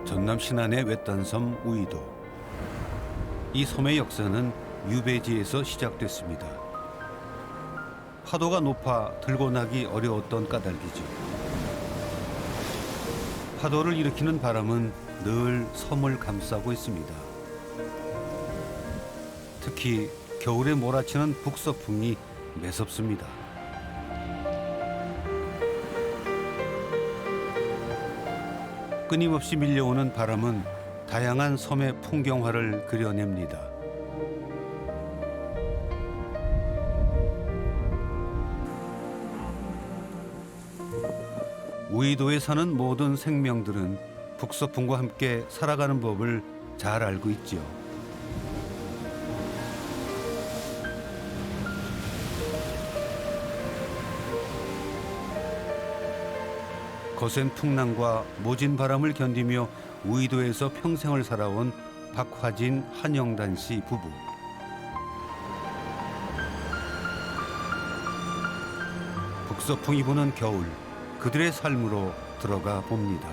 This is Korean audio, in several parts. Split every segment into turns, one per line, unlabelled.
전남 신안의 외딴섬 우이도. 이 섬의 역사는 유배지에서 시작됐습니다. 파도가 높아 들고 나기 어려웠던 까닭이죠. 파도를 일으키는 바람은 늘 섬을 감싸고 있습니다. 특히 겨울에 몰아치는 북서풍이 매섭습니다. 끊임없이 밀려오는 바람은 다양한 섬의 풍경화를 그려냅니다. 우이도에 사는 모든 생명들은 북서풍과 함께 살아가는 법을 잘 알고 있지요. 거센 풍랑과 모진 바람을 견디며 우이도에서 평생을 살아온 박화진, 한영단 씨 부부. 북서풍이 부는 겨울, 그들의 삶으로 들어가 봅니다.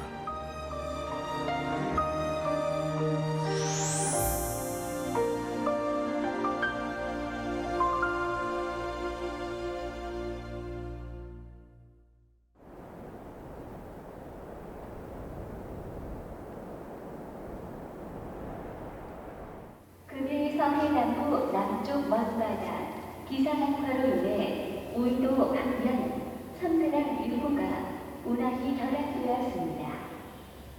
금일섬 해남부 남쪽 먼바다 기상악화로 인해 우이도 방면 섬들한 유후가 운하기 결합되었습니다.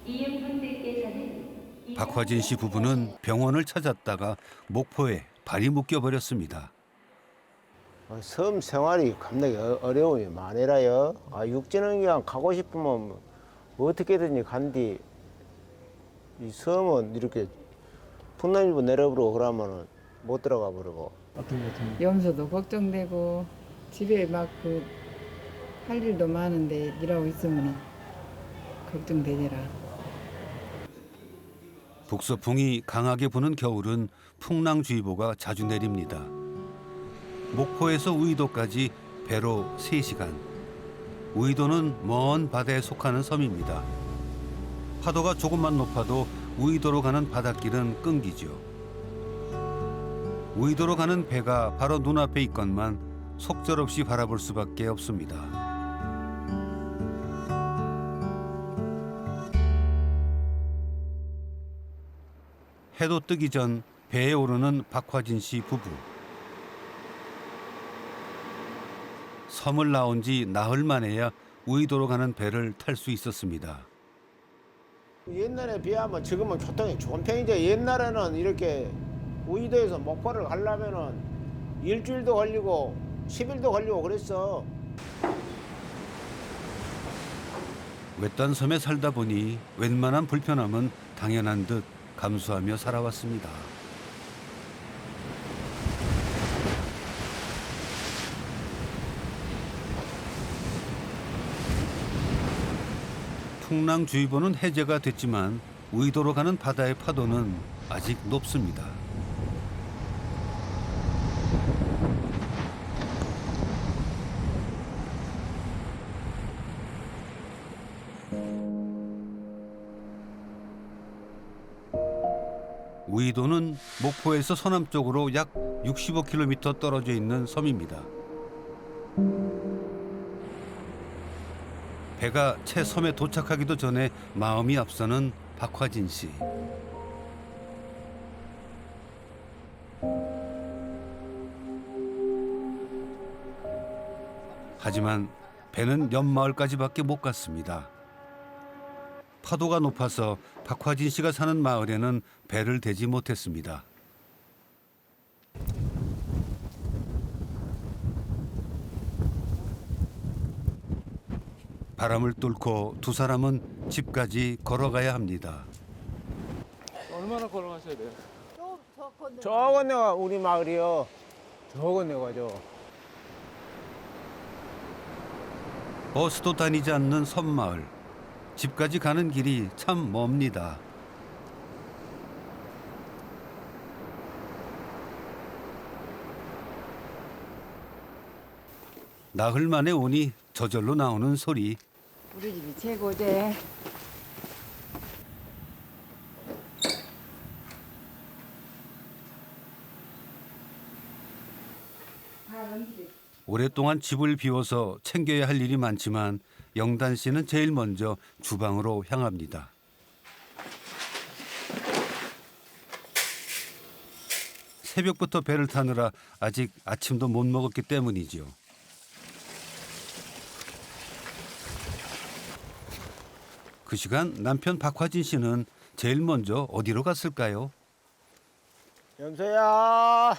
이웃분들께서는
박화진 씨 부부는 병원을 찾았다가 목포에 발이 묶여버렸습니다.
섬 생활이 감당이 어려움이 많으라요. 육지는 그냥 가고 싶으면 어떻게든지 간디 이 섬은 이렇게 풍랑일부 내려버리고 그러면은 못 들어가 버리고.
염소도 걱정되고 집에 막 할 일도 많은데 일하고 있으면 걱정되더라.
북서풍이 강하게 부는 겨울은 풍랑주의보가 자주 내립니다. 목포에서 우이도까지 배로 3시간. 우이도는 먼 바다에 속하는 섬입니다. 파도가 조금만 높아도 우이도로 가는 바닷길은 끊기죠. 우이도로 가는 배가 바로 눈앞에 있건만 속절없이 바라볼 수밖에 없습니다. 해도 뜨기 전 배에 오르는 박화진 씨 부부. 섬을 나온 지 나흘 만에야 우이도로 가는 배를 탈 수 있었습니다.
옛날에 비하면 지금은 교통이 좋은 편이죠. 옛날에는 이렇게 우이도에서 목포를 가려면은 일주일도 걸리고 10일도 걸리고 그랬어.
외딴 섬에 살다 보니 웬만한 불편함은 당연한 듯 감수하며 살아왔습니다. 풍랑주의보는 해제가 됐지만 우이도로 가는 바다의 파도는 아직 높습니다. 우이도는 목포에서 서남쪽으로 약 65km 떨어져 있는 섬입니다. 배가 채 섬에 도착하기도 전에 마음이 앞서는 박화진 씨. 하지만 배는 옆마을까지밖에 못 갔습니다. 파도가 높아서 박화진 씨가 사는 마을에는 배를 대지 못했습니다. 바람을 뚫고 두 사람은 집까지 걸어가야 합니다.
얼마나 걸어가셔야 돼요?
저건 내가 우리 마을이요. 저건 내가 저.
버스도 다니지 않는 섬마을. 집까지 가는 길이 참 멉니다. 나흘 만에 오니 저절로 나오는 소리.
우리 집이 최고제.
오랫동안 집을 비워서 챙겨야 할 일이 많지만 영단 씨는 제일 먼저 주방으로 향합니다. 새벽부터 배를 타느라 아직 아침도 못 먹었기 때문이지요. 그 시간 남편 박화진 씨는 제일 먼저 어디로 갔을까요?
염소야,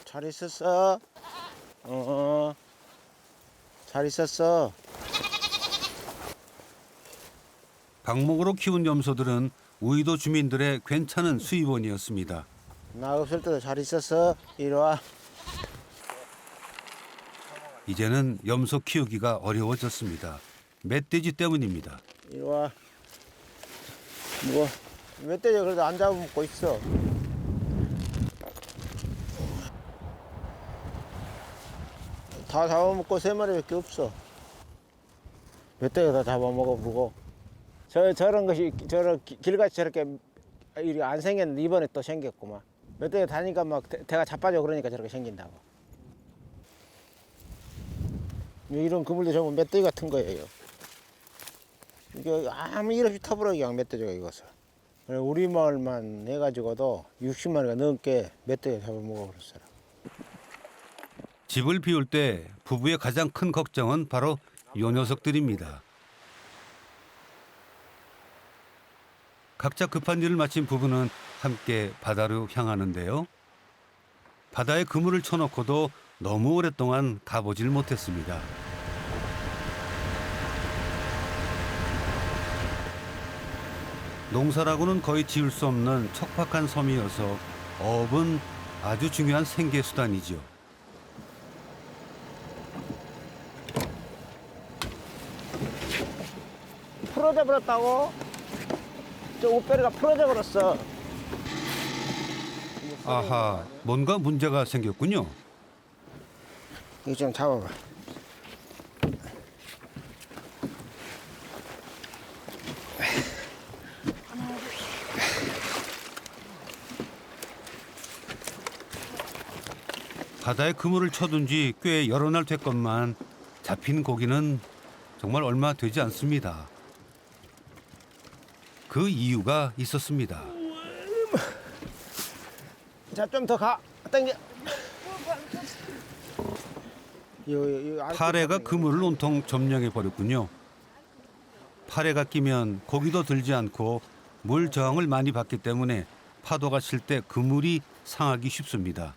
잘 있었어? 잘 있었어.
방목으로 키운 염소들은 우이도 주민들의 괜찮은 수입원이었습니다.
나 없을 때도 잘 있었어. 이리 와.
이제는 염소 키우기가 어려워졌습니다. 멧돼지 때문입니다.
이리 와. 뭐 멧돼지 그래도 안 잡아먹고 있어. 다 잡아먹고 3마리밖에 없어. 멧돼지 다 잡아먹어보고. 저런 것이 길같이 저렇게 일이 안 생겼는데 이번에 또 생겼구만. 멧돼지 다니까 막 대가 자빠져 그러니까 저렇게 생긴다고. 이런 그물도 전부 멧돼지 같은 거예요. 이게 아무 일 없이 터부러기 그냥 멧돼지가 이것을. 우리 마을만 해가지고도 60마리가 넘게 멧돼지 잡아먹어버렸어요.
집을 비울 때 부부의 가장 큰 걱정은 바로 요 녀석들입니다. 각자 급한 일을 마친 부부는 함께 바다로 향하는데요. 바다에 그물을 쳐놓고도 너무 오랫동안 가보질 못했습니다. 농사라고는 거의 지을 수 없는 척박한 섬이어서 어업은 아주 중요한 생계수단이죠.
풀어져 버렸다고? 저 옷베리가 풀어져 버렸어.
아하, 뭔가 문제가 생겼군요.
이거 좀 잡아봐.
바다에 그물을 쳐둔 지 꽤 여러 날 됐건만 잡힌 고기는 정말 얼마 되지 않습니다. 그 이유가 있었습니다.
자, 좀 더 가. 당겨.
파래가 그물을 온통 점령해 버렸군요. 파래가 끼면 고기도 들지 않고 물 저항을 많이 받기 때문에 파도가 칠 때 그물이 상하기 쉽습니다.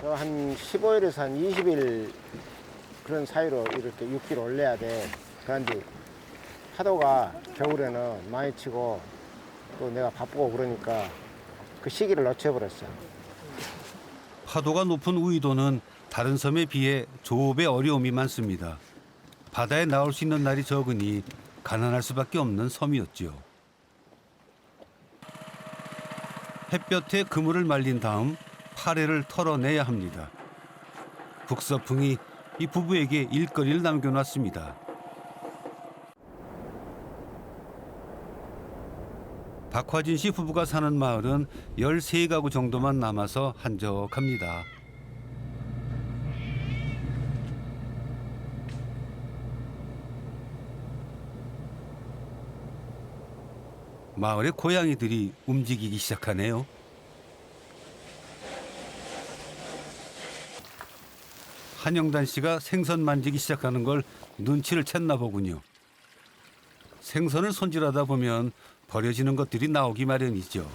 한 15일에서 한 20일 그런 사이로 이렇게 육지를 올려야 돼. 그런데 파도가 겨울에는 많이 치고 또 내가 바쁘고 그러니까 그 시기를 놓쳐버렸어.
파도가 높은 우이도는 다른 섬에 비해 조업에 어려움이 많습니다. 바다에 나올 수 있는 날이 적으니 가난할 수밖에 없는 섬이었지요. 햇볕에 그물을 말린 다음 파래를 털어내야 합니다. 북서풍이 이 부부에게 일거리를 남겨놨습니다. 박화진 씨 부부가 사는 마을은 13가구 정도만 남아서 한적합니다. 마을의 고양이들이 움직이기 시작하네요. 한영단 씨가 생선 만지기 시작하는 걸 눈치를 챘나 보군요. 생선을 손질하다 보면 버려지는 것들이 나오기 마련이죠.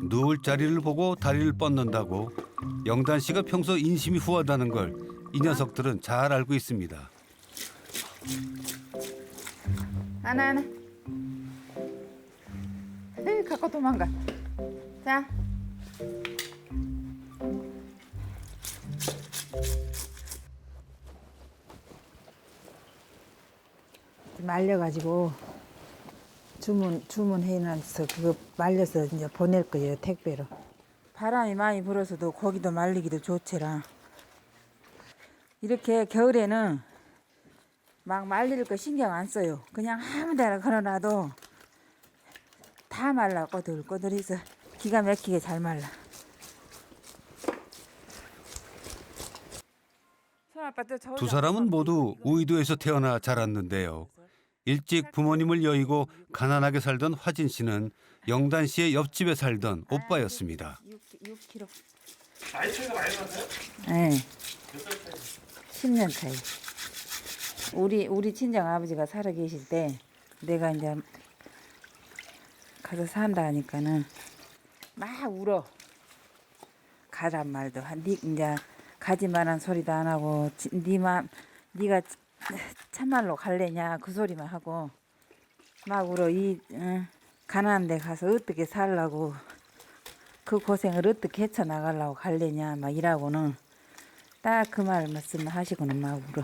누울 자리를 보고 다리를 뻗는다고 영단 씨가 평소 인심이 후하다는 걸 이 녀석들은 잘 알고 있습니다.
하나. 갖고 도망가. 자.
말려가지고 주문해놔서 그거 말려서 이제 보낼 거예요, 택배로. 바람이 많이 불어서도 고기도 말리기도 좋지라. 이렇게 겨울에는 막 말릴 거 신경 안 써요. 그냥 아무 데나 걸어놔도 다 말라 꼬들꼬들해서 기가 막히게 잘 말라.
두 사람은 모두 우이도에서 태어나 자랐는데요. 일찍 부모님을 여의고 가난하게 살던 화진 씨는 영단 씨의 옆집에 살던 오빠였습니다.
6kg.
나이 차이가 많이 나세요?
네.
몇살 차이?
10년 차이. 우리 친정 아버지가 살아 계실 때 내가 이제 가서 산다 하니까는 막 울어. 가란 말도 이제 가지만한 소리도 안 하고 네가 참말로 갈래냐 그 소리만 하고 막 울어. 가난한 데 가서 어떻게 살라고 그 고생을 어떻게 헤쳐나가려고 갈래냐 막 이라고는 딱 그 말씀 하시고는 막 울어.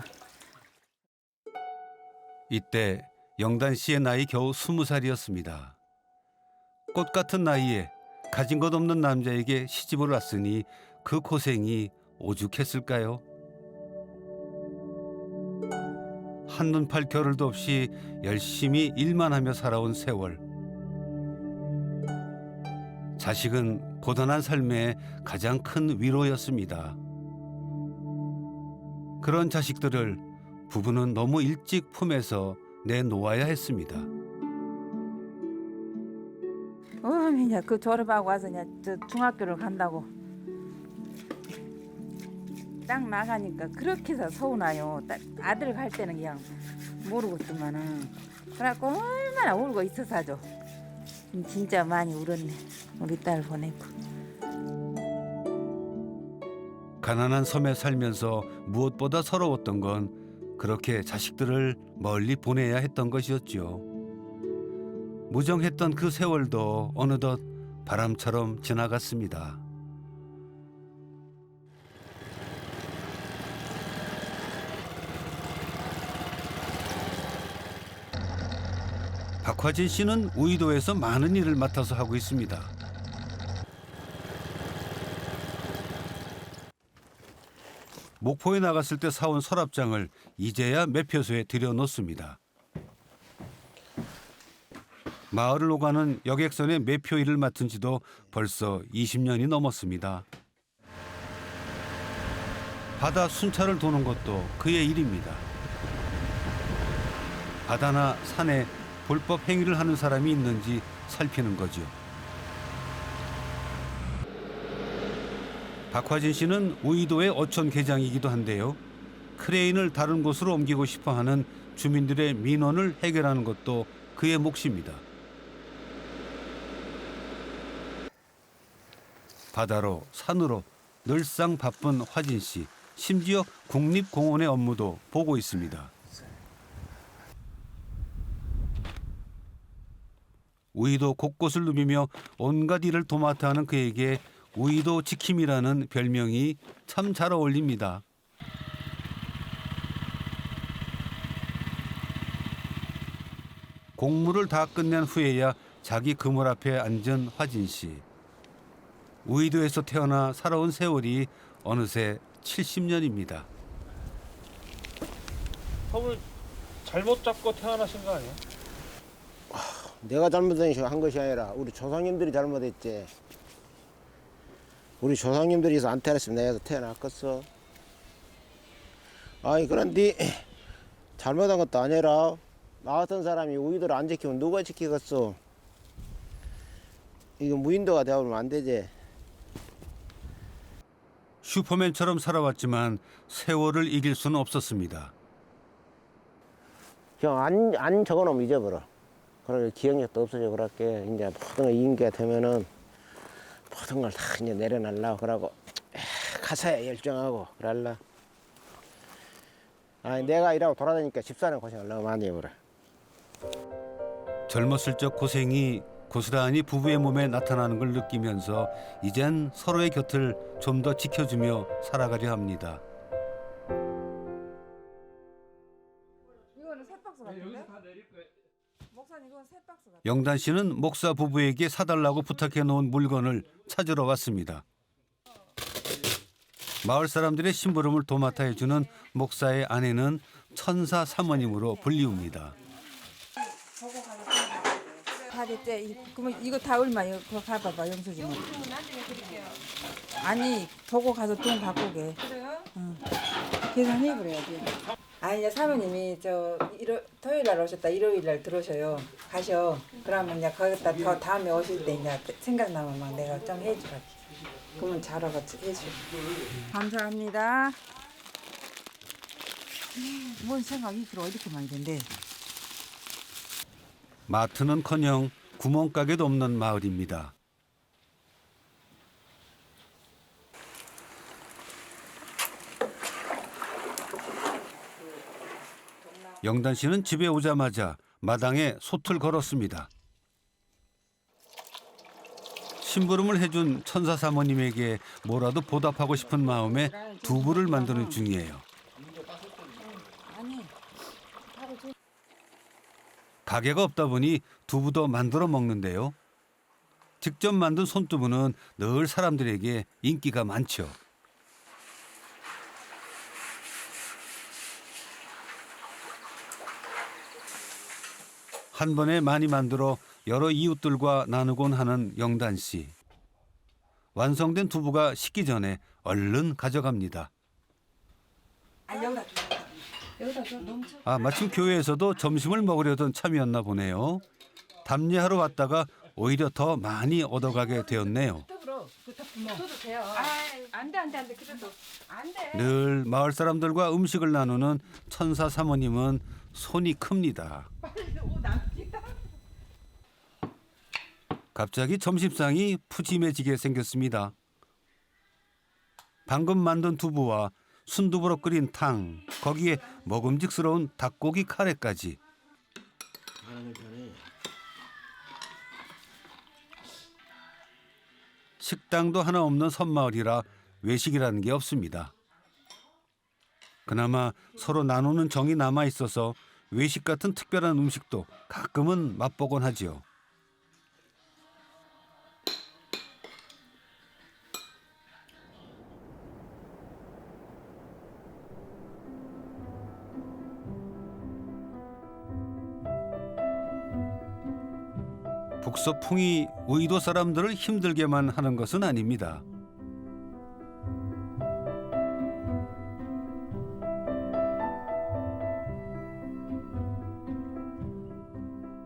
이때 영단 씨의 나이 겨우 20살이었습니다. 꽃 같은 나이에 가진 것 없는 남자에게 시집을 왔으니 그 고생이 오죽했을까요? 한눈 팔 겨를도 없이 열심히 일만 하며 살아온 세월. 자식은 고단한 삶의 가장 큰 위로였습니다. 그런 자식들을 부부는 너무 일찍 품에서 내놓아야 했습니다.
이제 그 졸업하고 와서 이제 저 중학교를 간다고 딱 나가니까 그렇게 해서 서운해요. 딱 아들 갈 때는 그냥 모르고 있더만은 그래갖고 얼마나 울고 있어서 하죠. 진짜 많이 울었네. 우리 딸 보내고.
가난한 섬에 살면서 무엇보다 서러웠던 건 그렇게 자식들을 멀리 보내야 했던 것이었죠. 무정했던 그 세월도 어느덧 바람처럼 지나갔습니다. 박화진 씨는 우이도에서 많은 일을 맡아서 하고 있습니다. 목포에 나갔을 때 사온 서랍장을 이제야 매표소에 들여놓습니다. 마을을 오가는 여객선의 매표 일을 맡은 지도 벌써 20년이 넘었습니다. 바다 순찰을 도는 것도 그의 일입니다. 바다나 산에 불법 행위를 하는 사람이 있는지 살피는 거죠. 박화진 씨는 우이도의 어촌 계장이기도 한데요. 크레인을 다른 곳으로 옮기고 싶어하는 주민들의 민원을 해결하는 것도 그의 몫입니다. 바다로 산으로 늘상 바쁜 화진 씨. 심지어 국립공원의 업무도 보고 있습니다. 우이도 곳곳을 누비며 온갖 일을 도맡아 하는 그에게 우이도 지킴이라는 별명이 참 잘 어울립니다. 공무를 다 끝낸 후에야 자기 그물 앞에 앉은 화진 씨. 우이도에서 태어나 살아온 세월이 어느새 70년입니다.
섬을 잘못 잡고 태어나신 거 아니에요?
내가 잘못한 것이 아니라 우리 조상님들이 잘못했지. 우리 조상님들이 안 태어났으면 내가 태어났겠어. 아니 그런데 잘못한 것도 아니라 나 같은 사람이 우이도를 안 지키면 누가 지키겠어. 이거 무인도가 되어버리면 안 되지.
슈퍼맨처럼 살아왔지만 세월을 이길 수는 없었습니다.
형 안 적어놓으면 잊어버려. 그러게 기억력도 없어져. 그렇게 이제 모든 걸 인기가 되면은 모든 걸 다 이제 내려놔려고 그러고 가사에 열정하고 그럴라. 아니 내가 일하고 돌아다니니까 집사람 고생을 너무 많이 해버려.
젊었을 적 고생이 고스란히 부부의 몸에 나타나는 걸 느끼면서 이젠 서로의 곁을 좀 더 지켜주며 살아가려 합니다.
이건 세 박스 같은데? 목사님 이건 세 박스 같아.
영단 씨는 목사 부부에게 사달라고 부탁해 놓은 물건을 찾으러 왔습니다. 마을 사람들의 심부름을 도맡아 해주는 목사의 아내는 천사 사모님으로 불리웁니다.
다 됐지? 그러면 이거 다 얼마? 이거 그거 가봐봐 영수증.
영수증은 나중에 드릴게요.
아니 보고 가서 돈 갖고 오게.
그래요?
계산해 그래야지. 아니 이제 사모님이 토요일 날 오셨다 일요일 날 들어오셔요. 가셔. 그러면 이제 거기다 더 다음에 오실 때 이제 생각나면 막 내가 좀 해주라. 그러면 잘하고 해줘. 감사합니다. 뭔 생각이 들어 이렇게 많이 된대.
마트는커녕 구멍가게도 없는 마을입니다. 영단 씨는 집에 오자마자 마당에 솥을 걸었습니다. 심부름을 해준 천사 사모님에게 뭐라도 보답하고 싶은 마음에 두부를 만드는 중이에요. 가게가 없다 보니 두부도 만들어 먹는데요. 직접 만든 손두부는 늘 사람들에게 인기가 많죠. 한 번에 많이 만들어 여러 이웃들과 나누곤 하는 영단 씨. 완성된 두부가 식기 전에 얼른 가져갑니다. 마침 교회에서도 점심을 먹으려던 참이었나 보네요. 답례하러 왔다가 오히려 더 많이 얻어가게 되었네요.
줘도 돼요. 안 돼. 그래도 안 돼.
늘 마을 사람들과 음식을 나누는 천사 사모님은 손이 큽니다. 갑자기 점심상이 푸짐해지게 생겼습니다. 방금 만든 두부와 순두부로 끓인 탕, 거기에 먹음직스러운 닭고기 카레까지. 식당도 하나 없는 섬마을이라 외식이라는 게 없습니다. 그나마 서로 나누는 정이 남아 있어서 외식 같은 특별한 음식도 가끔은 맛보곤 하지요. 북서풍이 우이도 사람들을 힘들게만 하는 것은 아닙니다.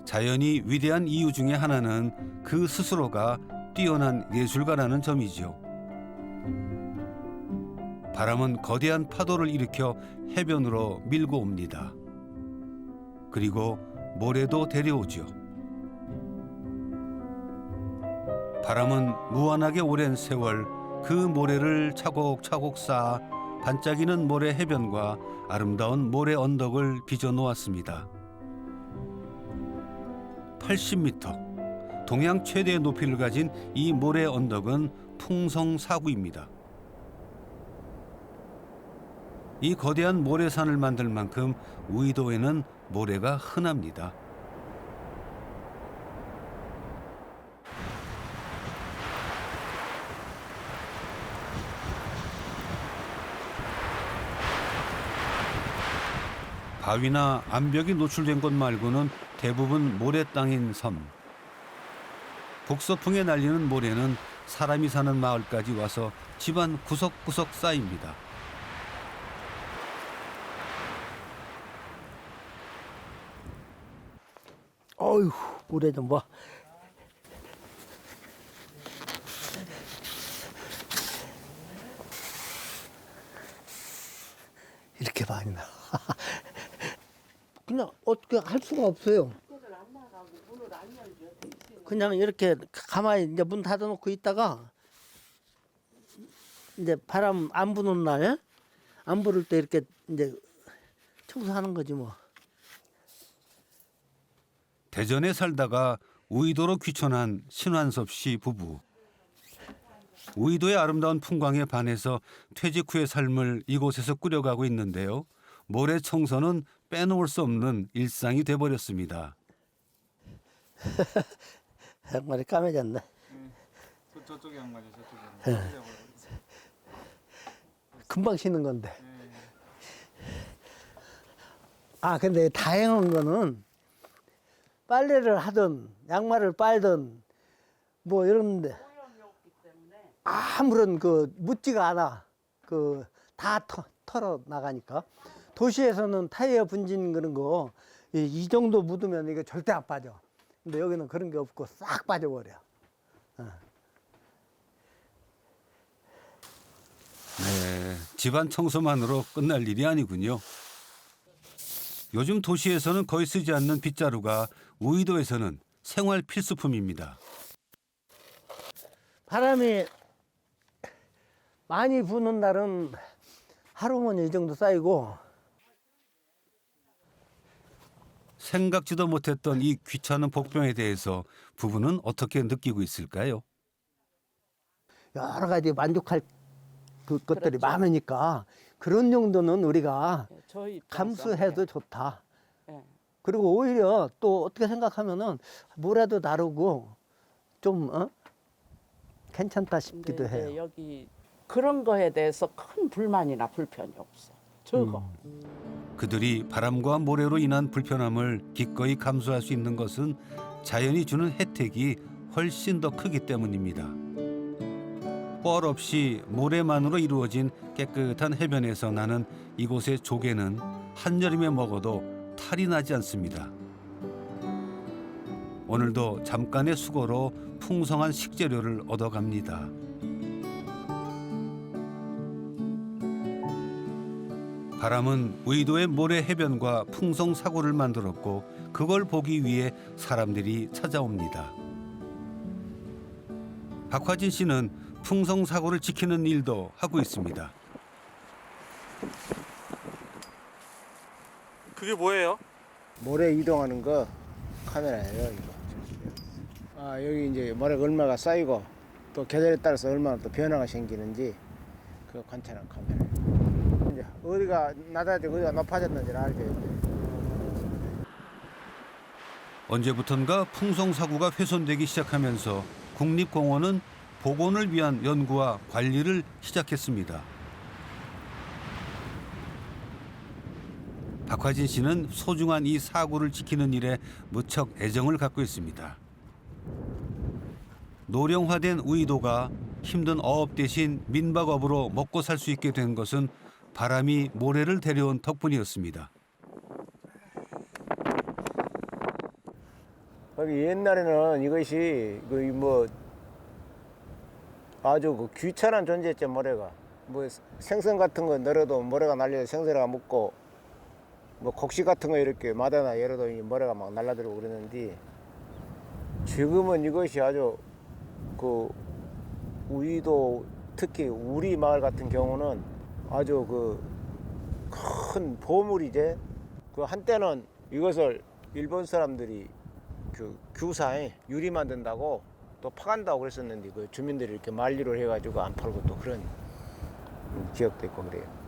자연이 위대한 이유 중에 하나는 그 스스로가 뛰어난 예술가라는 점이지요. 바람은 거대한 파도를 일으켜 해변으로 밀고 옵니다. 그리고 모래도 데려오죠. 바람은 무한하게 오랜 세월 그 모래를 차곡차곡 쌓아 반짝이는 모래 해변과 아름다운 모래 언덕을 빚어 놓았습니다. 80m, 동양 최대의 높이를 가진 이 모래 언덕은 풍성사구입니다. 이 거대한 모래산을 만들 만큼 우이도에는 모래가 흔합니다. 바위나 암벽이 노출된 곳 말고는 대부분 모래 땅인 섬. 북서풍에 날리는 모래는 사람이 사는 마을까지 와서 집안 구석구석 쌓입니다.
어휴, 모래 좀 봐. 이렇게 많이 나. 그냥 어떻게 할 수가 없어요. 그냥 이렇게 가만히 이제 문 닫아놓고 있다가 이제 바람 안 부는 날, 안 부를 때 이렇게 이제 청소하는 거지 뭐.
대전에 살다가 우이도로 귀촌한 신환섭 씨 부부. 우이도의 아름다운 풍광에 반해서 퇴직 후의 삶을 이곳에서 꾸려가고 있는데요. 모래 청소는 빼놓을 수 없는 일상이 돼버렸습니다.
양말이 까매졌네.
저쪽에 양말이 저쪽에.
금방 신는 건데. 아, 근데 다행한 거는 빨래를 하든 양말을 빨든 뭐 이런데 아무런 그 묻지가 않아. 그 다 털어 나가니까. 도시에서는 타이어 분진 그런 거 이 정도 묻으면 이게 절대 안 빠져. 근데 여기는 그런 게 없고 싹 빠져버려.
네, 집안 청소만으로 끝날 일이 아니군요. 요즘 도시에서는 거의 쓰지 않는 빗자루가 우이도에서는 생활 필수품입니다.
바람이 많이 부는 날은 하루면 이 정도 쌓이고,
생각지도 못했던 이 귀찮은 복병에 대해서 부부는 어떻게 느끼고 있을까요?
여러 가지 만족할 것들이 많으니까 그런 정도는 우리가 감수해도 좋다. 그리고 오히려 또 어떻게 생각하면은 뭐라도 다르고 좀 괜찮다 싶기도 해요.
여기 그런 거에 대해서 큰 불만이나 불편이 없어. 적어.
그들이 바람과 모래로 인한 불편함을 기꺼이 감수할 수 있는 것은 자연이 주는 혜택이 훨씬 더 크기 때문입니다. 뻘 없이 모래만으로 이루어진 깨끗한 해변에서 나는 이곳의 조개는 한여름에 먹어도 탈이 나지 않습니다. 오늘도 잠깐의 수고로 풍성한 식재료를 얻어갑니다. 바람은 의도의 모래 해변과 풍성 사고를 만들었고 그걸 보기 위해 사람들이 찾아옵니다. 박화진 씨는 풍성 사고를 지키는 일도 하고 있습니다.
그게 뭐예요?
모래 이동하는 거 카메라예요, 이거. 아, 여기 이제 모래가 얼마가 쌓이고 또 계절에 따라서 얼마나 또 변화가 생기는지 그거 관찰하는 카메라예요. 이제 어디가 낮아지고 어디가 높아졌는지를 알죠.
언제부턴가 풍성 사고가 훼손되기 시작하면서 국립공원은 복원을 위한 연구와 관리를 시작했습니다. 박화진 씨는 소중한 이 사고를 지키는 일에 무척 애정을 갖고 있습니다. 노령화된 우이도가 힘든 어업 대신 민박업으로 먹고 살 수 있게 된 것은 바람이 모래를 데려온 덕분이었습니다.
옛날에는 이것이 뭐 아주 그 귀찮은 존재였죠, 모래가. 뭐 생선 같은 거 널어도 모래가 날려서 생선을 먹고, 뭐 곡식 같은 거 이렇게 마다나 열어도 이 모래가 막 날라들고 그러는데, 지금은 이것이 아주 그 우이도 특히 우리 마을 같은 경우는 아주 그 큰 보물이제. 그 한때는 이것을 일본 사람들이 그 규사에 유리 만든다고 또 파간다고 그랬었는데 그 주민들이 이렇게 만류를 해가지고 안 팔고 또 그런 지역도 있고 그래요.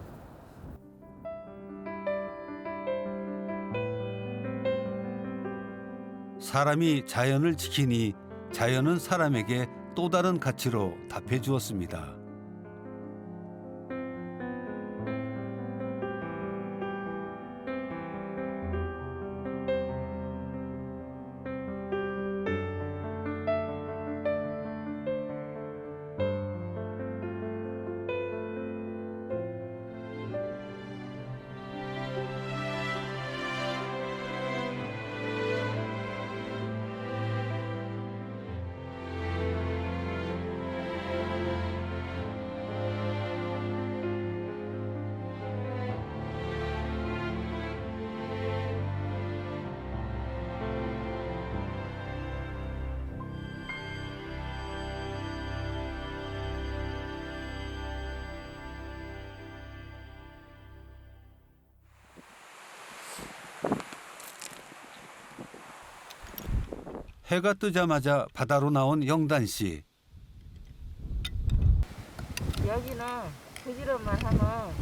사람이 자연을 지키니 자연은 사람에게 또 다른 가치로 답해 주었습니다. 해가 뜨자마자 바다로 나온 영단 씨.
여기는 부지런만 하면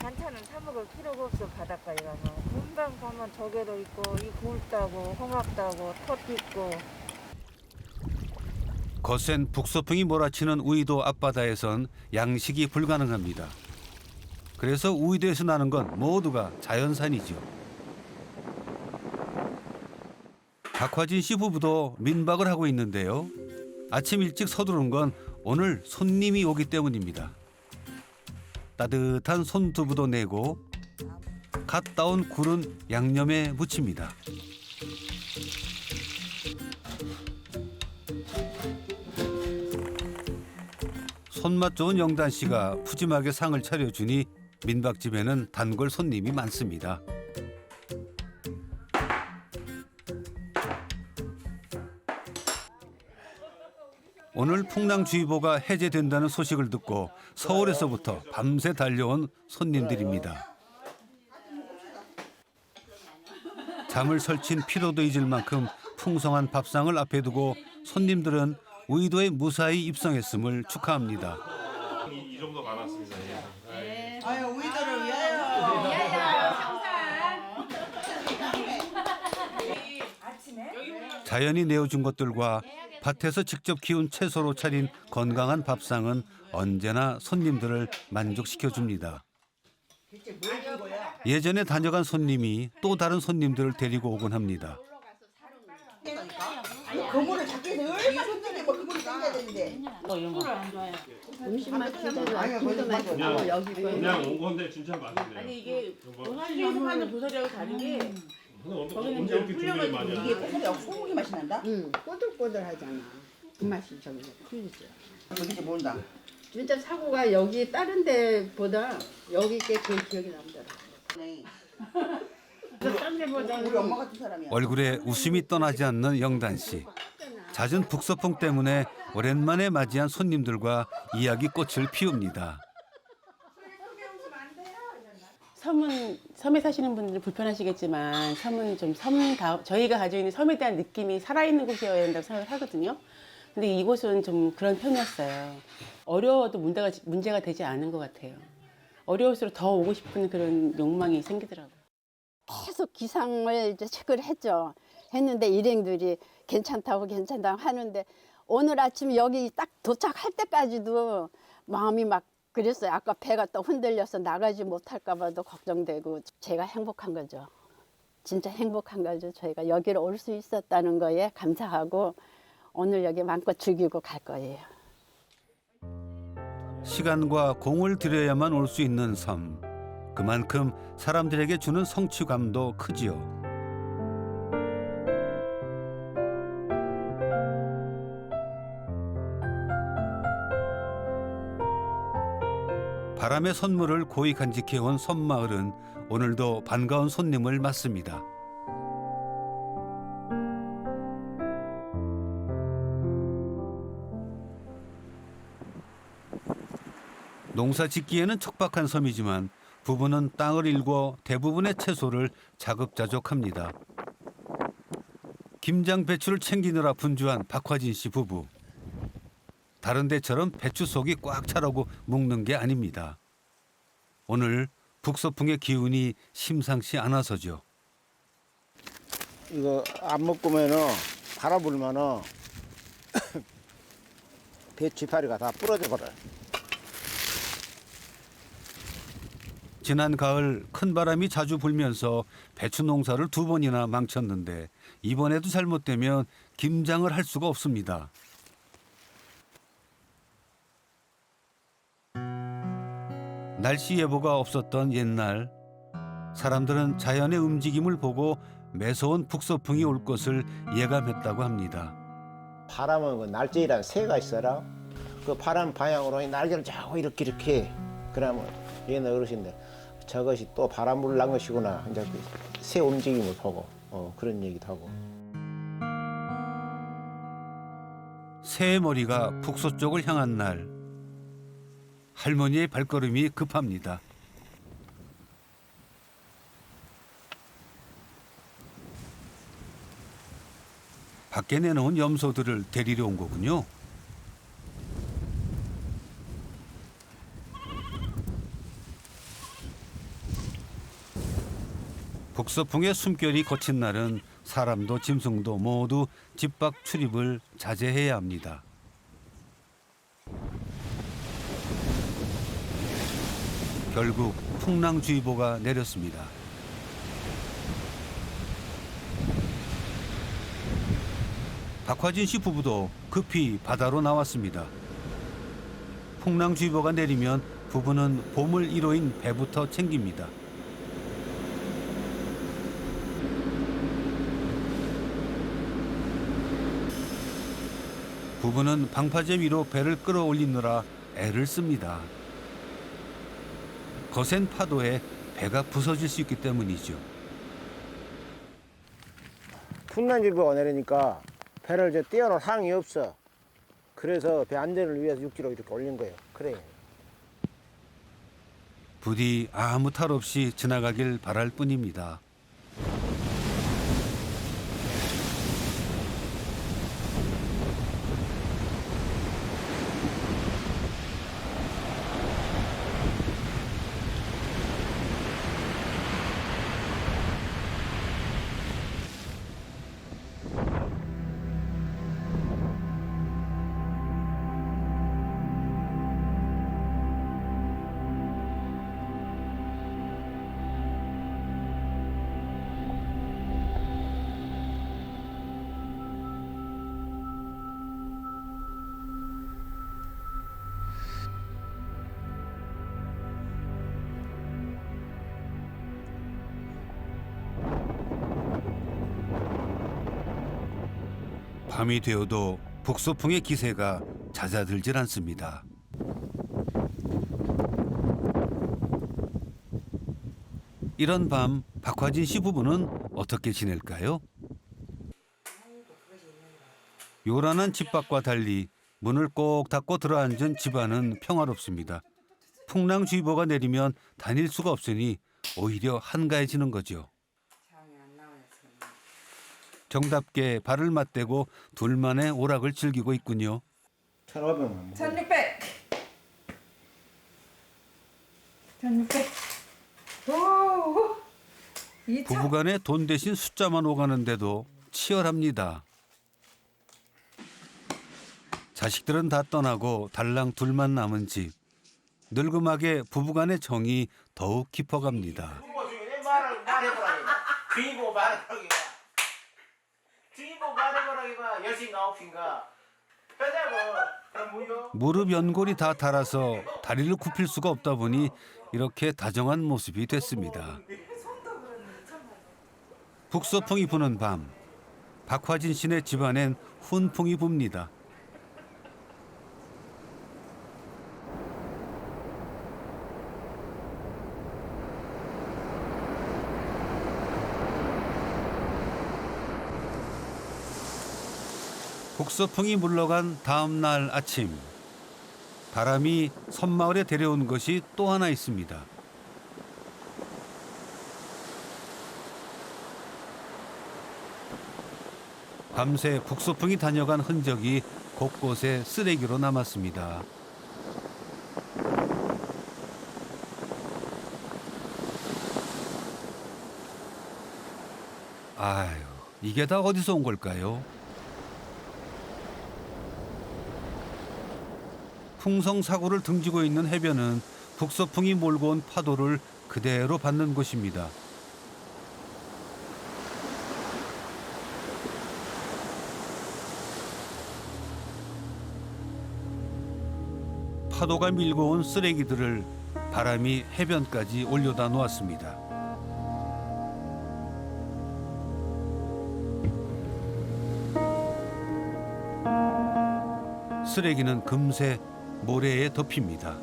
반찬은 사 먹을 필요가 없어. 바닷가에 가서 금방 가면 조개도 있고 이 굴다고 홍합다고 톳 있고.
거센 북서풍이 몰아치는 우이도 앞바다에선 양식이 불가능합니다. 그래서 우이도에서 나는 건 모두가 자연산이죠. 박화진 씨 부부도 민박을 하고 있는데요. 아침 일찍 서두른 건 오늘 손님이 오기 때문입니다. 따뜻한 손두부도 내고 갓 따온 굴은 양념에 무칩니다. 손맛 좋은 영단 씨가 푸짐하게 상을 차려주니 민박집에는 단골 손님이 많습니다. 오늘 풍랑주의보가 해제된다는 소식을 듣고 서울에서부터 밤새 달려온 손님들입니다. 잠을 설친 피로도 잊을 만큼 풍성한 밥상을 앞에 두고 손님들은 우이도에 무사히 입성했음을 축하합니다.
이 정도 많았습니다.
아유, 우이도를 위하여.
자연이 내어준 것들과 밭에서 직접 키운 채소로 차린 건강한 밥상은 언제나 손님들을 만족시켜줍니다. 예전에 다녀간 손님이 또 다른 손님들을 데리고 오곤 합니다.
그물을 잡기 위해서 얼마나 힘든데 뭐 그물을 당겨야 되는데.
음식만 제대로
그냥 그냥 온 건데 진짜 맛있네요.
아니 이게 시중에서 파는 도사리하고 다른 게 거기는
언제 이렇게 준비를
풀려가지고
많이
이게
하나요?
꼬들하고 소고기 맛이 난다.
꼬들꼬들하잖아. 그 맛이 저기 틀리죠.
그거 진짜 모른다.
진짜 사고가 여기 다른 데보다 여기 게 제일 기억이 남더라.
네.
딴 데보다
우리 엄마 같은 사람이야.
얼굴에 웃음이 떠나지 않는 영단 씨. 잦은 북서풍 때문에 오랜만에 맞이한 손님들과 이야기꽃을 피웁니다.
섬에 사시는 분들은 불편하시겠지만 섬은 좀 저희가 가지고 있는 섬에 대한 느낌이 살아있는 곳이어야 된다고 생각을 하거든요. 근데 이곳은 좀 그런 편이었어요. 어려워도 문제가 되지 않은 것 같아요. 어려울수록 더 오고 싶은 그런 욕망이 생기더라고요.
계속 기상을 이제 체크를 했는데 일행들이 괜찮다고 하는데 오늘 아침 여기 딱 도착할 때까지도 마음이 막 그랬어요. 아까 배가 또 흔들려서 나가지 못할까 봐도 걱정되고. 제가 행복한 거죠. 진짜 행복한 거죠. 저희가 여기를 올 수 있었다는 거에 감사하고 오늘 여기 마음껏 즐기고 갈 거예요.
시간과 공을 들여야만 올 수 있는 섬. 그만큼 사람들에게 주는 성취감도 크지요. 바람의 선물을 고이 간직해온 섬마을은 오늘도 반가운 손님을 맞습니다. 농사 짓기에는 척박한 섬이지만 부부는 땅을 일궈 대부분의 채소를 자급자족합니다. 김장 배추를 챙기느라 분주한 박화진 씨 부부. 다른 데처럼 배추 속이 꽉 차라고 묶는 게 아닙니다. 오늘 북서풍의 기운이 심상치 않아서죠.
이거 안 묶으면은 바람 불면은 배추 이파리가 다 부러져 버려요.
지난 가을 큰 바람이 자주 불면서 배추 농사를 2번이나 망쳤는데 이번에도 잘못되면 김장을 할 수가 없습니다. 날씨 예보가 없었던 옛날, 사람들은 자연의 움직임을 보고 매서운 북서풍이 올 것을 예감했다고 합니다.
바람은 그 날짜이라는 새가 있어라. 그 바람 방향으로 날개를 자고 이렇게 그러면 얘는 어르신들 저것이 또 바람 불난 것이구나. 이제 그 새 움직임을 보고 그런 얘기도 하고.
새의 머리가 북서쪽을 향한 날, 할머니의 발걸음이 급합니다. 밖에 내놓은 염소들을 데리러 온 거군요. 북서풍의 숨결이 거친 날은 사람도 짐승도 모두 집 밖 출입을 자제해야 합니다. 결국 풍랑주의보가 내렸습니다. 박화진 씨 부부도 급히 바다로 나왔습니다. 풍랑주의보가 내리면 부부는 보물 1호인 배부터 챙깁니다. 부부는 방파제 위로 배를 끌어올리느라 애를 씁니다. 거센 파도에 배가 부서질 수 있기 때문이죠.
풍랑주의보가 내리니까 배를 이제 띄워놓을 상황이 없어. 그래서 배 안전을 위해서 육지로 이렇게 올린 거예요. 그래.
부디 아무 탈 없이 지나가길 바랄 뿐입니다. 밤이 되어도 북서풍의 기세가 잦아들질 않습니다. 이런 밤 박화진 씨 부부는 어떻게 지낼까요? 요란한 집 밖과 달리 문을 꼭 닫고 들어앉은 집안은 평화롭습니다. 풍랑주의보가 내리면 다닐 수가 없으니 오히려 한가해지는 거죠. 정답게 발을 맞대고 둘만의 오락을 즐기고 있군요.
1,500원.
1600. 1600. 오.
부부간에 돈 대신 숫자만 오가는데도 치열합니다. 자식들은 다 떠나고 달랑 둘만 남은 집. 늙음하게 부부간의 정이 더욱 깊어갑니다.
부모 중에 내 말을 말해보라기만. 주인공 말해보라기만. 주인공 말해보라기만. 10시 9시인가. 하자고. 그럼 무효.
무릎 연골이 다 닳아서 다리를 굽힐 수가 없다 보니 이렇게 다정한 모습이 됐습니다. 북서풍이 부는 밤, 박화진 씨네 집안엔 훈풍이 붑니다. 북서풍이 물러간 다음 날 아침, 바람이 섬마을에 데려온 것이 또 하나 있습니다. 밤새 북서풍이 다녀간 흔적이 곳곳에 쓰레기로 남았습니다. 아유, 이게 다 어디서 온 걸까요? 풍성 사고를 등지고 있는 해변은 북서풍이 몰고 온 파도를 그대로 받는 곳입니다. 파도가 밀고 온 쓰레기들을 바람이 해변까지 올려다 놓았습니다. 쓰레기는 금세 모래에 덮입니다.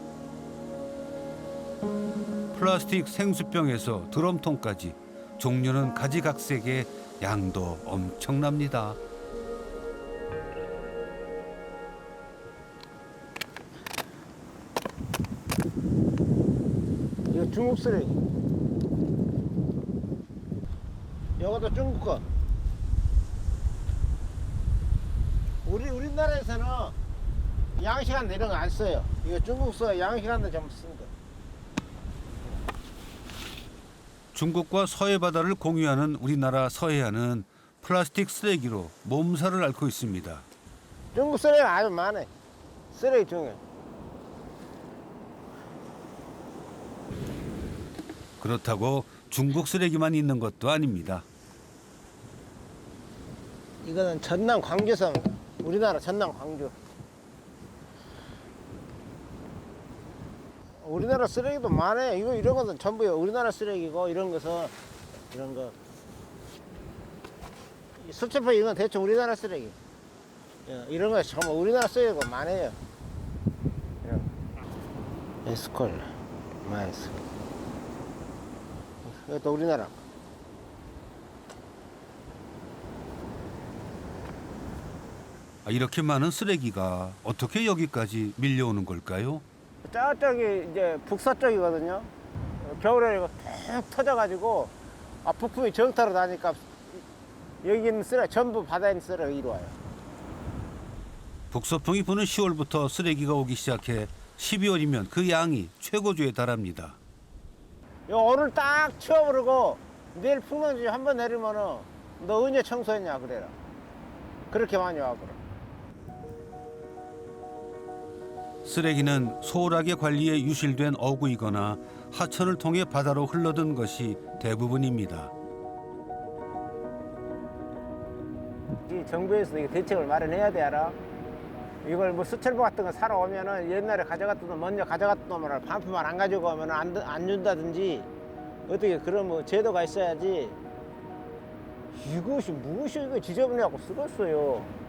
플라스틱 생수병에서 드럼통까지 종류는 가지각색의 양도 엄청납니다.
이거 중국 쓰레기. 이것도 중국 거. 우리나라에서는 양식한 이런 거 안 써요. 이거 중국서 양식한데 좀 쓴 거.
중국과 서해 바다를 공유하는 우리나라 서해안은 플라스틱 쓰레기로 몸살을 앓고 있습니다.
중국 쓰레기 아주 많아. 쓰레기 중에.
그렇다고 중국 쓰레기만 있는 것도 아닙니다.
이거는 전남 광주성, 우리나라 전남 광주. 우리나라 쓰레기도 많아요. 이런 것은 전부 우리나라 쓰레기고, 이런 것은 이런 거. 수첩에 이건 대충 우리나라 쓰레기. 이런 거 전부 우리나라 쓰레기가 많아요. 에스콜, 마이스. 이것도 우리나라.
이렇게 많은 쓰레기가 어떻게 여기까지 밀려오는 걸까요?
저쪽이 이제 북서쪽이거든요. 겨울에 이거 툭 터져가지고 북풍이 정타로 나니까 여기 있는 쓰레기 전부 바다에 있는 쓰레기가 이리 와요.
북서풍이 부는 10월부터 쓰레기가 오기 시작해 12월이면 그 양이 최고조에 달합니다.
오늘 딱 치워버리고 내일 풍랑주의 한번 내리면은 너 언제 청소했냐 그래라. 그렇게 많이 와 그래.
쓰레기는 소홀하게 관리에 유실된 어구이거나 하천을 통해 바다로 흘러든 것이 대부분입니다.
이 정부에서 이게 대책을 마련해야 돼 알아. 이걸 뭐 수철보 같은 거 사러 오면은 옛날에 가져갔던 놈 먼저 가져갔던 놈을 반품만 안 가지고 오면 안 준다든지 어떻게 그런 뭐 제도가 있어야지. 이것이 무엇이 이거 지저분해갖고 쓰겠어요.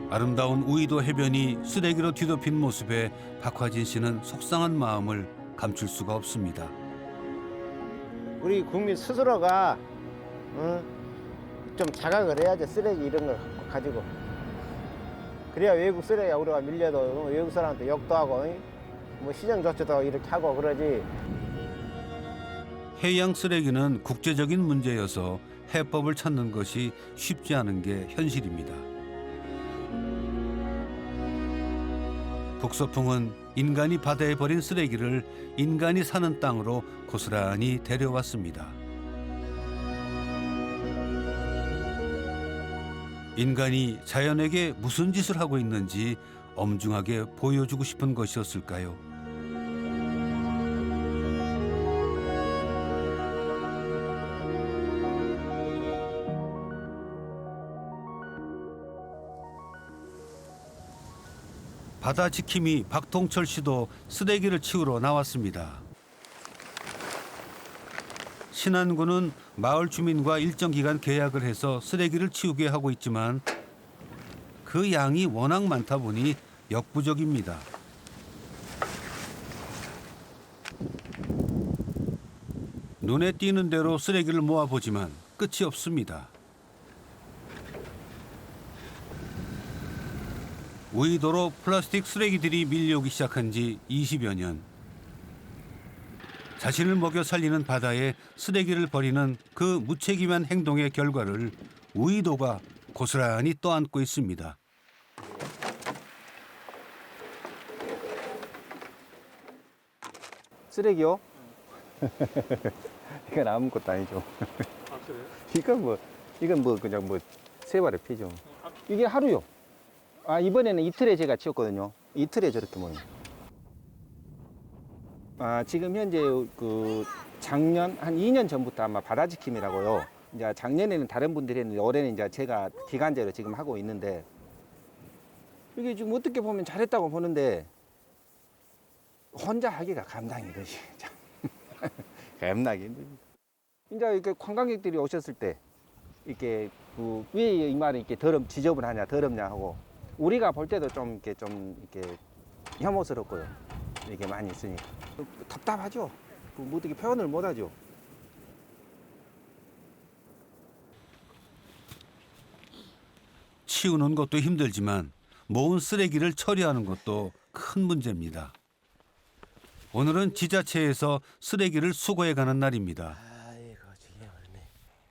아름다운 우이도 해변이 쓰레기로 뒤덮인 모습에 박화진 씨는 속상한 마음을 감출 수가 없습니다.
우리 국민 스스로가 좀 자각을 해야지. 쓰레기 이런 걸 가지고. 그래야 외국 쓰레기가 우리가 밀려도 외국 사람한테 욕도 하고 뭐 시정 조치도 이렇게 하고 그러지.
해양 쓰레기는 국제적인 문제여서 해법을 찾는 것이 쉽지 않은 게 현실입니다. 북서풍은 인간이 바다에 버린 쓰레기를 인간이 사는 땅으로 고스란히 데려왔습니다. 인간이 자연에게 무슨 짓을 하고 있는지 엄중하게 보여주고 싶은 것이었을까요? 바다 지킴이 박동철 씨도 쓰레기를 치우러 나왔습니다. 신안군은 마을 주민과 일정 기간 계약을 해서 쓰레기를 치우게 하고 있지만 그 양이 워낙 많다 보니 역부족입니다. 눈에 띄는 대로 쓰레기를 모아보지만 끝이 없습니다. 우이도로 플라스틱 쓰레기들이 밀려오기 시작한 지 20여 년. 자신을 먹여 살리는 바다에 쓰레기를 버리는 그 무책임한 행동의 결과를 우이도가 고스란히 떠안고 있습니다.
쓰레기요? 이건 아무것도 아니죠.
아 그래요?
이건 뭐 그냥 뭐 세 발의 피죠. 이게 하루요. 이번에는 이틀에 제가 치웠거든요. 이틀에 저렇게 모여요. 지금 현재 그 작년 한 2년 전부터 아마 바다지킴이라고요. 이제 작년에는 다른 분들이 했는데 올해는 이제 제가 기간제로 지금 하고 있는데 이게 지금 어떻게 보면 잘했다고 보는데 혼자 하기가 감당이 되지. 겁나게 힘듭니다. 이제 이렇게 관광객들이 오셨을 때 이렇게 그 왜 이 말이 이렇게 지저분하냐, 더럽냐 하고 우리가 볼 때도 좀 이렇게 혐오스럽고요. 이게 많이 있으니까 답답하죠. 뭐 어떻게 표현을 못하죠.
치우는 것도 힘들지만 모은 쓰레기를 처리하는 것도 큰 문제입니다. 오늘은 지자체에서 쓰레기를 수거해 가는 날입니다.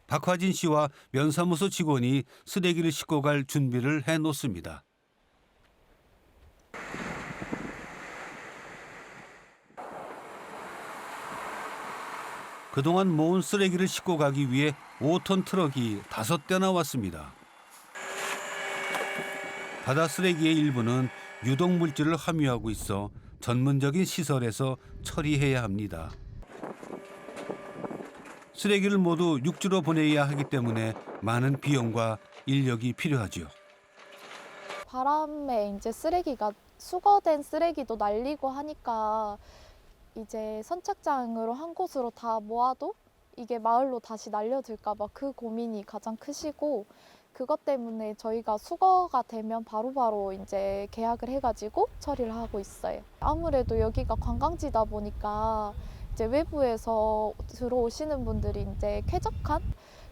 박화진 씨와 면사무소 직원이 쓰레기를 싣고 갈 준비를 해놓습니다. 그동안 모은 쓰레기를 싣고 가기 위해 5톤 트럭이 5대나 왔습니다. 바다 쓰레기의 일부는 유독 물질을 함유하고 있어 전문적인 시설에서 처리해야 합니다. 쓰레기를 모두 육지로 보내야 하기 때문에 많은 비용과 인력이 필요하죠.
바람에 이제 쓰레기가 수거된 쓰레기도 날리고 하니까 이제 선착장으로 한 곳으로 다 모아도 이게 마을로 다시 날려들까 봐 그 고민이 가장 크시고, 그것 때문에 저희가 수거가 되면 바로바로 이제 계약을 해가지고 처리를 하고 있어요. 아무래도 여기가 관광지다 보니까 이제 외부에서 들어오시는 분들이 이제 쾌적한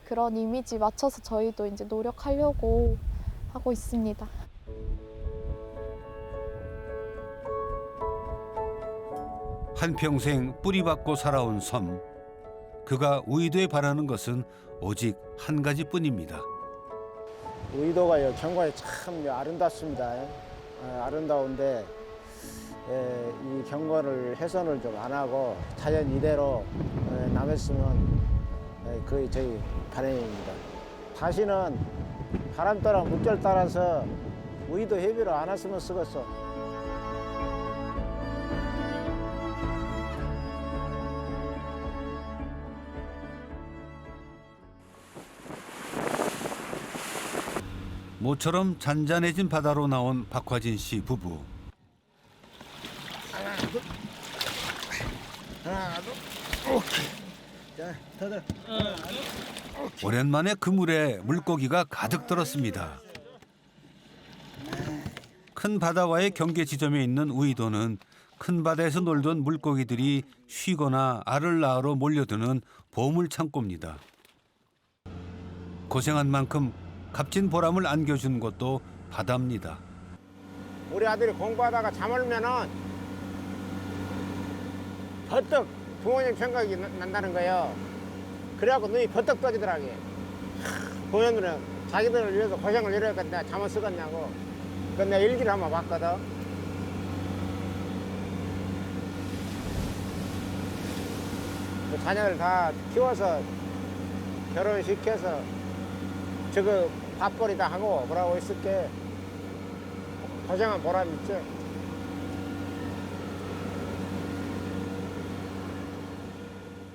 그런 이미지 맞춰서 저희도 이제 노력하려고 하고 있습니다.
한평생 뿌리박고 살아온 섬. 그가 우이도에 바라는 것은 오직 한 가지뿐입니다.
우이도가 경관이 참 아름답습니다. 아름다운데 이 경관을 훼손을 좀 안 하고 자연 이대로 남았으면 그게 저희 바람입니다. 다시는 바람 따라 물결 따라서 우이도 해비를 안 왔으면 쓰겠어.
모처럼 잔잔해진 바다로 나온 박화진 씨 부부.
하나, 둘, 오케이. 자, 더.
오랜만에 그물에 물고기가 가득 들었습니다. 큰 바다와의 경계 지점에 있는 우이도는 큰 바다에서 놀던 물고기들이 쉬거나 알을 낳으러 몰려드는 보물 창고입니다. 고생한 만큼 값진 보람을 안겨준 것도 바다입니다.
우리 아들이 공부하다가 잠을 면은 버떡 부모님 생각이 난다는 거예요. 그래갖고 눈이 버떡 떠지더라고요. 부모님들은 자기들을 위해서 고생을 이래야 내가 잠을 쓰겠냐고. 그래서 내가 일기를 한번 봤거든. 그 자녀를 다 키워서 결혼시켜서 저거 밥벌이 다 하고 뭐라고 있을게 고생한 보람 있죠.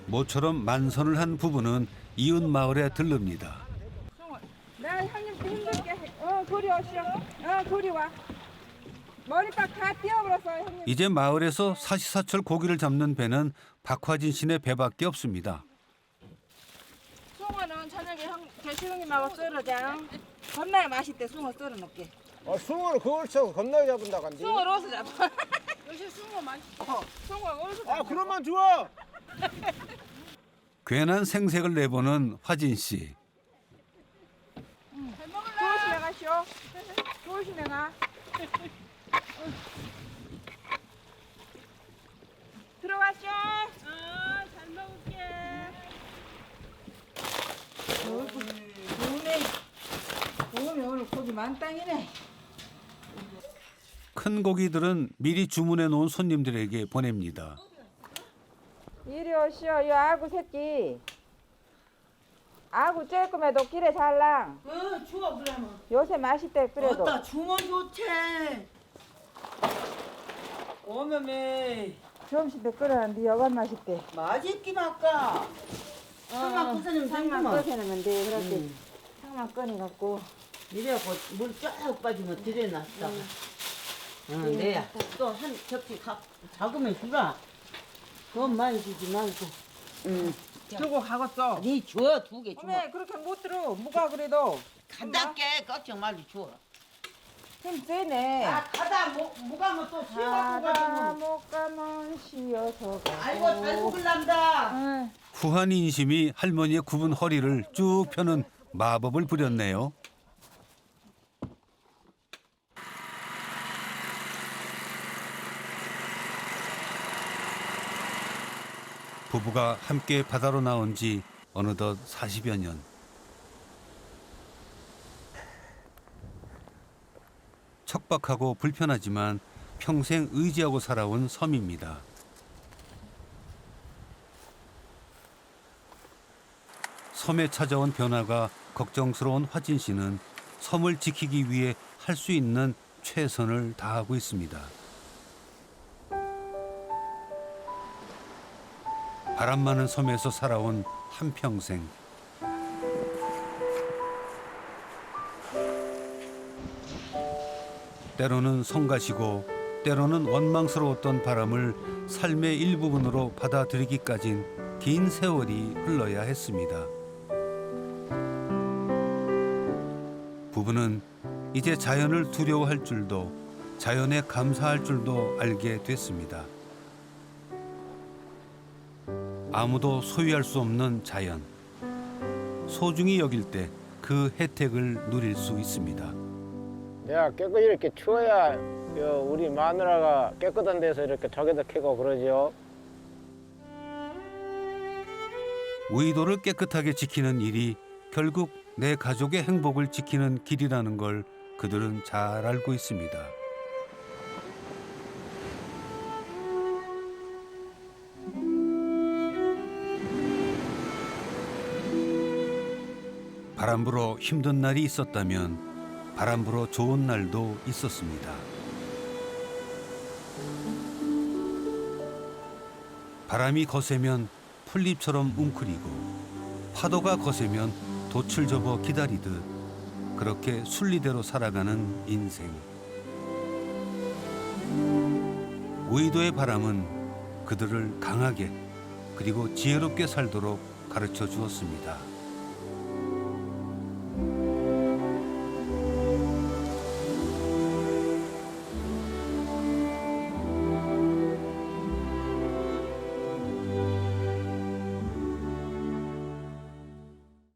모처럼 만선을 한 부부는 이웃 마을에 들릅니다.
나 형님 힘들게 그리 오시오. 그리 와. 머리카락 다 띄어버렸어 형님.
이제 마을에서 사시사철 고기를 잡는 배는 박화진 씨네 배밖에 없습니다.
숭어는 저녁에 교수님하고 썰어자. 겁나게 맛있대. 숭어 썰어 놓게.
숭어를 그걸 쳐 겁나게 잡은다고 한디.
숭어를 어디서 잡아? 요새 숭어 맛있어. 숭어 어디서 잡아?
그럼만 줘.
괜한 생색을 내보는 화진 씨.
조심해 가시오. 조심해 가. 들어가시오. 잘 먹을게. 오늘 오늘 고기 만땅이네.
큰 고기들은 미리 주문해 놓은 손님들에게 보냅니다.
이리 오시오. 이 아구 새끼. 아구 쬐끔해도 길에 잘랑.
추워 그러면.
요새 맛있대 그래도.
어따 주면 좋지. 오메메.
점심 때 끓였는데 여간 맛있대.
맛있긴 할까. 상만 끄서는
상만 꺼내면 돼. 그렇게 상만 꺼내갖고.
이래갖고 물 쫙 빠지면 들여놨다. 내야 또 한 접시 작으면 주라. 그건 많이 주지 말고.
주고 가겠어.
니 줘, 2개 줘.
어메 그렇게 못 들어. 무가 그래도.
간단게 걱정 말고 줘.
힘 세네.
가다 무가면 또 쉬어갖고
가다
가지고.
못 가면 쉬어서 가.
아이고 잘 먹을란다.
후한 인심이 할머니의 굽은 허리를 쭉 펴는 마법을 부렸네요. 부부가 함께 바다로 나온 지 어느덧 40여 년. 척박하고 불편하지만 평생 의지하고 살아온 섬입니다. 섬에 찾아온 변화가 걱정스러운 화진 씨는 섬을 지키기 위해 할 수 있는 최선을 다하고 있습니다. 바람 많은 섬에서 살아온 한평생. 때로는 성가시고 때로는 원망스러웠던 바람을 삶의 일부분으로 받아들이기까진 긴 세월이 흘러야 했습니다. 부부는 이제 자연을 두려워할 줄도 자연에 감사할 줄도 알게 됐습니다. 아무도 소유할 수 없는 자연. 소중히 여길 때 그 혜택을 누릴 수 있습니다.
내가 깨끗이 이렇게 치워야 우리 마누라가 깨끗한 데서 이렇게 저기다 캐고 그러죠.
우이도를 깨끗하게 지키는 일이 결국 내 가족의 행복을 지키는 길이라는 걸 그들은 잘 알고 있습니다. 바람 불어 힘든 날이 있었다면 바람 불어 좋은 날도 있었습니다. 바람이 거세면 풀잎처럼 웅크리고 파도가 거세면 돛을 접어 기다리듯 그렇게 순리대로 살아가는 인생. 우이도의 바람은 그들을 강하게 그리고 지혜롭게 살도록 가르쳐 주었습니다.